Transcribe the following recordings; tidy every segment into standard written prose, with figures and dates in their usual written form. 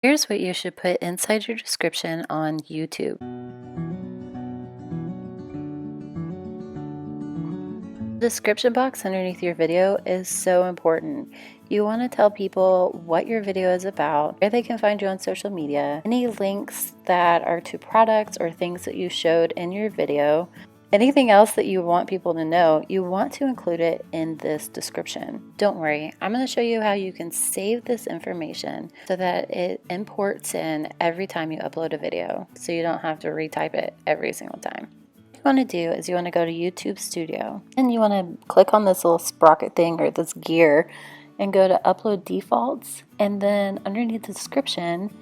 Here's what you should put inside your description on YouTube. The description box underneath your video is so important. You want to tell people what your video is about, where they can find you on social media, any links that are to products or things that you showed in your video, anything else that you want people to know, you want to include it in this description. Don't worry, I'm going to show you how you can save this information so that it imports in every time you upload a video, so you don't have to retype it every single time. What you want to do is you want to go to YouTube Studio and you want to click on this little sprocket thing or this gear and go to upload defaults, and then underneath the description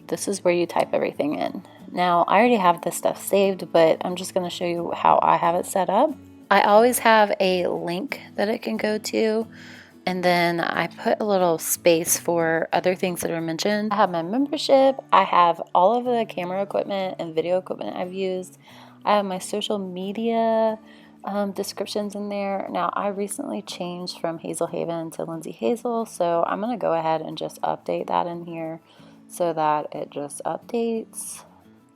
this is where you type everything in. Now I already have this stuff saved, but I'm just going to show you how I have it set up. I always have a link that it can go to, and then I put a little space for other things that are mentioned. I have my membership, I have all of the camera equipment and video equipment I've used. I have my social media descriptions in there. Now I recently changed from Hazel Haven to Lindsey Hazel, so I'm going to go ahead and just update that in here so that it just updates.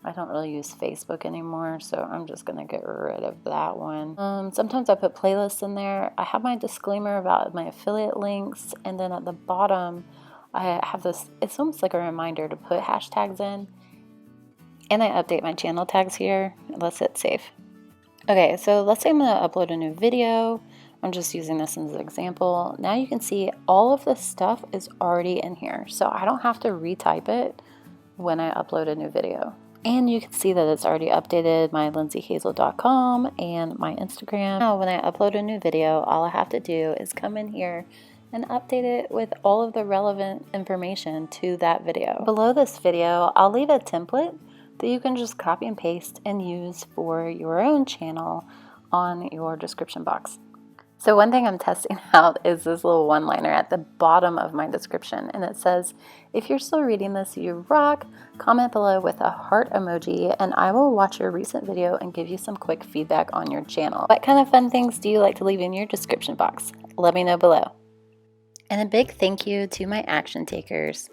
I don't really use Facebook anymore, so I'm just going to get rid of that one. Sometimes I put playlists in there. I have my disclaimer about my affiliate links, and then at the bottom I have this, it's almost like a reminder to put hashtags in. And I update my channel tags here. Let's hit save. Okay, so let's say I'm going to upload a new video. I'm just using this as an example. Now you can see all of this stuff is already in here, so I don't have to retype it when I upload a new video. And you can see that it's already updated my lindseyhazel.com and my Instagram. Now when I upload a new video, all I have to do is come in here and update it with all of the relevant information to that video. Below this video, I'll leave a template that you can just copy and paste and use for your own channel on your description box. So one thing I'm testing out is this little one-liner at the bottom of my description, and it says, if you're still reading this, you rock. Comment below with a heart emoji and I will watch your recent video and give you some quick feedback on your channel. What kind of fun things do you like to leave in your description box? Let me know below. And a big thank you to my action takers.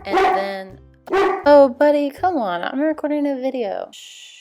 And then, oh buddy, come on, I'm recording a video. Shh.